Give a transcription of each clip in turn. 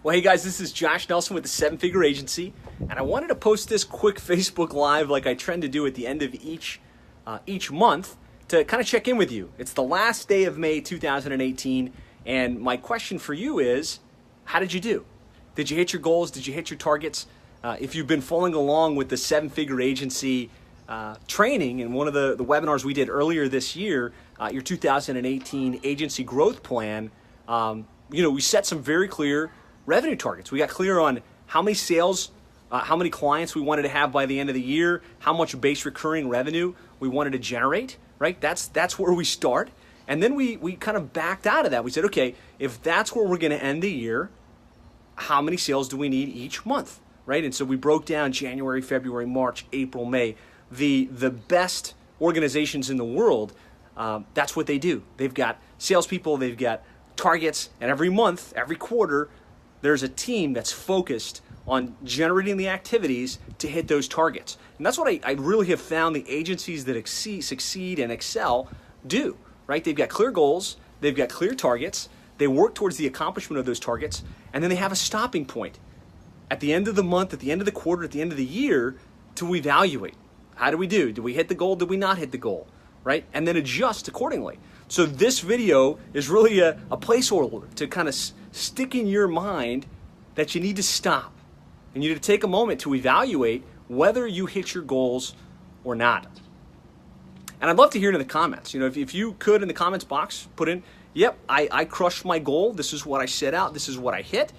Well, hey guys, this is Josh Nelson with the Seven Figure Agency, and I wanted to post this quick Facebook Live like I trend to do at the end of each month to kind of check in with you. It's the last day of May 2018, and my question for you is, how did you do? Did you hit your goals? Did you hit your targets? If you've been following along with the Seven Figure Agency training in one of the webinars we did earlier this year, your 2018 agency growth plan, we set some very clear revenue targets. We got clear on how many sales, how many clients we wanted to have by the end of the year, how much base recurring revenue we wanted to generate, right? That's where we start. And then we kind of backed out of that. We said, okay, if that's where we're going to end the year, how many sales do we need each month, right? And so we broke down January, February, March, April, May. The best organizations in the world, that's what they do. They've got salespeople, they've got targets, and every month, every quarter, there's a team that's focused on generating the activities to hit those targets. And that's what I really have found the agencies that succeed and excel do, right? They've got clear goals, they've got clear targets, they work towards the accomplishment of those targets, and then they have a stopping point at the end of the month, at the end of the quarter, at the end of the year to evaluate. How do we do? Did we hit the goal? Did we not hit the goal? Right? And then adjust accordingly. So this video is really a placeholder to kind of stick in your mind that you need to stop. And you need to take a moment to evaluate whether you hit your goals or not. And I'd love to hear it in the comments. If you could in the comments box, put in, yep, I crushed my goal. This is what I set out. This is what I hit.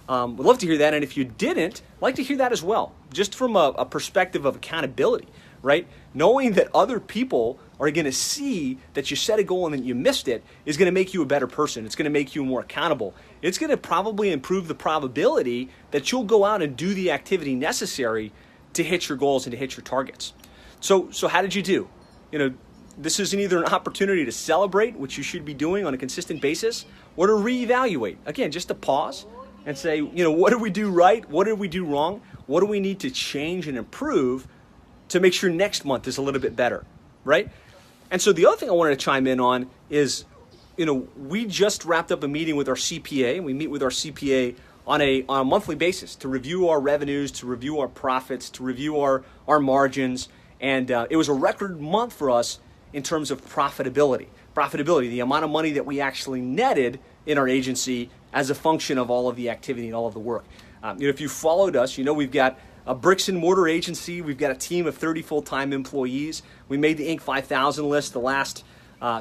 Would love to hear that. And if you didn't, I'd like to hear that as well. Just from a perspective of accountability, right? Knowing that other people are going to see that you set a goal and that you missed it is going to make you a better person. It's going to make you more accountable. It's going to probably improve the probability that you'll go out and do the activity necessary to hit your goals and to hit your targets. So how did you do? This is either an opportunity to celebrate, which you should be doing on a consistent basis, or to reevaluate. Again, just to pause and say, what did we do right? What did we do wrong? What do we need to change and improve to make sure next month is a little bit better, right? And so the other thing I wanted to chime in on is, we just wrapped up a meeting with our CPA, and we meet with our CPA on a monthly basis to review our revenues, to review our profits, to review our margins. And it was a record month for us in terms of profitability. Profitability, the amount of money that we actually netted in our agency as a function of all of the activity and all of the work. If you followed us, we've got a bricks and mortar agency. We've got a team of 30 full-time employees. We made the Inc. 5000 list the last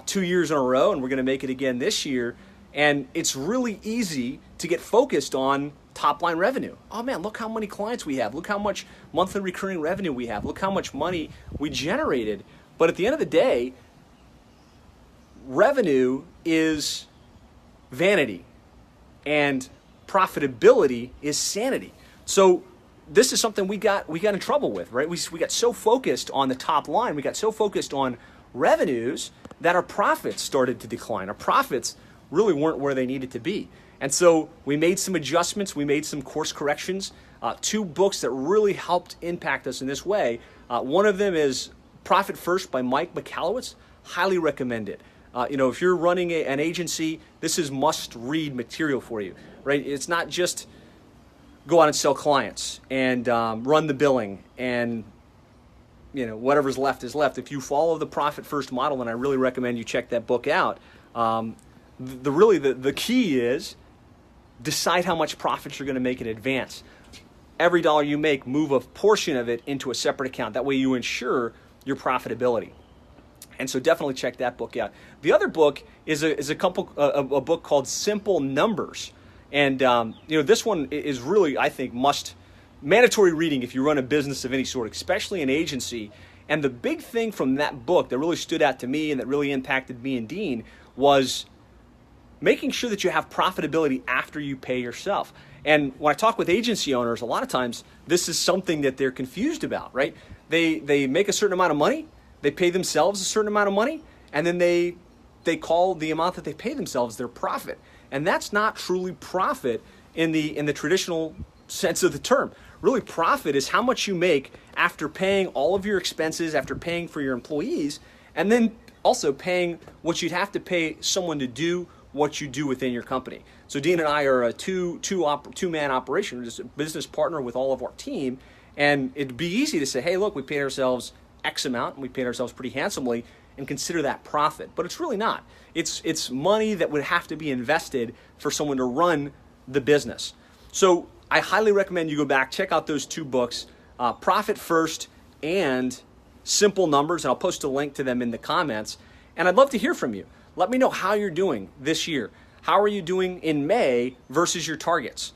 2 years in a row, and we're going to make it again this year. And it's really easy to get focused on top-line revenue. Oh man, look how many clients we have. Look how much monthly recurring revenue we have. Look how much money we generated. But at the end of the day, revenue is vanity, and profitability is sanity. So this is something we got in trouble with, right? We got so focused on the top line, we got so focused on revenues that our profits started to decline. Our profits really weren't where they needed to be. And so we made some adjustments, we made some course corrections. 2 books that really helped impact us in this way. One of them is Profit First by Mike Michalowicz. Highly recommend it. If you're running an agency, this is must-read material for you, right? It's not just go out and sell clients and run the billing and whatever's left is left. If you follow the Profit First model, and I really recommend you check that book out, the key is decide how much profits you're going to make in advance. Every dollar you make, move a portion of it into a separate account. That way you ensure your profitability. And so definitely check that book out. The other book is a book called Simple Numbers. And this one is really, I think, mandatory reading if you run a business of any sort, especially an agency. And the big thing from that book that really stood out to me and that really impacted me and Dean was making sure that you have profitability after you pay yourself. And when I talk with agency owners, a lot of times this is something that they're confused about, right? They make a certain amount of money, they pay themselves a certain amount of money, and then they call the amount that they pay themselves their profit. And that's not truly profit in the traditional sense of the term. Really, profit is how much you make after paying all of your expenses, after paying for your employees, and then also paying what you'd have to pay someone to do what you do within your company. So Dean and I are a two-man operation, we're just a business partner with all of our team, and it'd be easy to say, hey, look, we paid ourselves X amount, and we paid ourselves pretty handsomely, and consider that profit. But it's really not. It's money that would have to be invested for someone to run the business. So I highly recommend you go back, check out those two books, Profit First and Simple Numbers, and I'll post a link to them in the comments. And I'd love to hear from you. Let me know how you're doing this year. How are you doing in May versus your targets?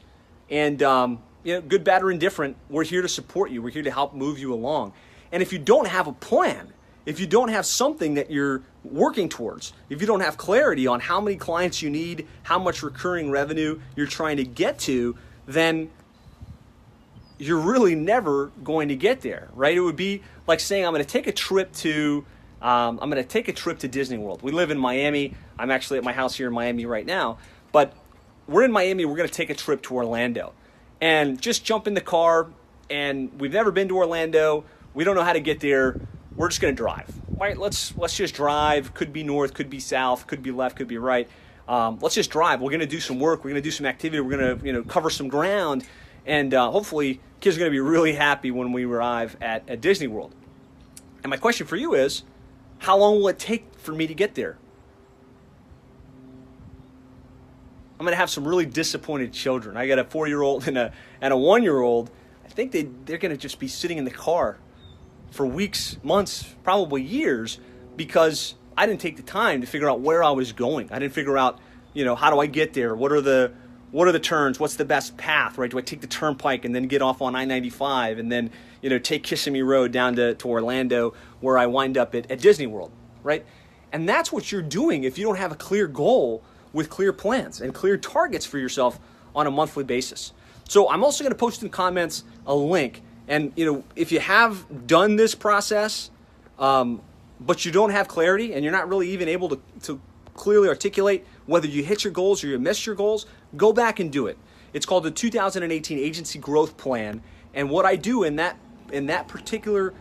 And good, bad, or indifferent, we're here to support you. We're here to help move you along. And if you don't have a plan, if you don't have something that you're working towards, if you don't have clarity on how many clients you need, how much recurring revenue you're trying to get to, then you're really never going to get there, right? It would be like saying, I'm going to take a trip to Disney World. We live in Miami. I'm actually at my house here in Miami right now, but we're in Miami. We're going to take a trip to Orlando, and just jump in the car. And we've never been to Orlando. We don't know how to get there. We're just going to drive, right? Let's just drive. Could be north, could be south, could be left, could be right. Let's just drive. We're going to do some work. We're going to do some activity. We're going to cover some ground, and hopefully kids are going to be really happy when we arrive at Disney World. And my question for you is, how long will it take for me to get there? I'm going to have some really disappointed children. I got a 4-year-old and a 1-year-old. I think they're going to just be sitting in the car for weeks, months, probably years, because I didn't take the time to figure out where I was going. I didn't figure out, how do I get there? What are the turns? What's the best path, right? Do I take the turnpike and then get off on I-95 and then, take Kissimmee Road down to Orlando, where I wind up at Disney World, right? And that's what you're doing if you don't have a clear goal with clear plans and clear targets for yourself on a monthly basis. So I'm also going to post in the comments a link. And, if you have done this process, but you don't have clarity and you're not really even able to clearly articulate whether you hit your goals or you missed your goals, go back and do it. It's called the 2018 Agency Growth Plan. And what I do in that particular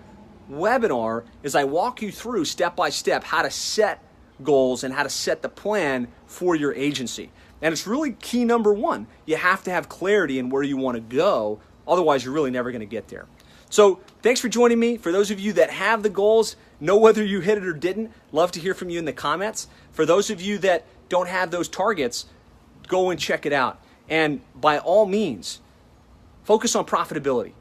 webinar is I walk you through step by step how to set goals and how to set the plan for your agency. And it's really key number one. You have to have clarity in where you want to go. Otherwise, you're really never going to get there. So thanks for joining me. For those of you that have the goals, know whether you hit it or didn't. Love to hear from you in the comments. For those of you that don't have those targets, go and check it out. And by all means, focus on profitability.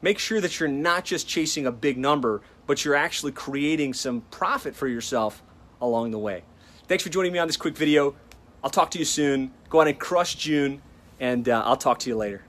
Make sure that you're not just chasing a big number, but you're actually creating some profit for yourself along the way. Thanks for joining me on this quick video. I'll talk to you soon. Go out and crush June, and I'll talk to you later.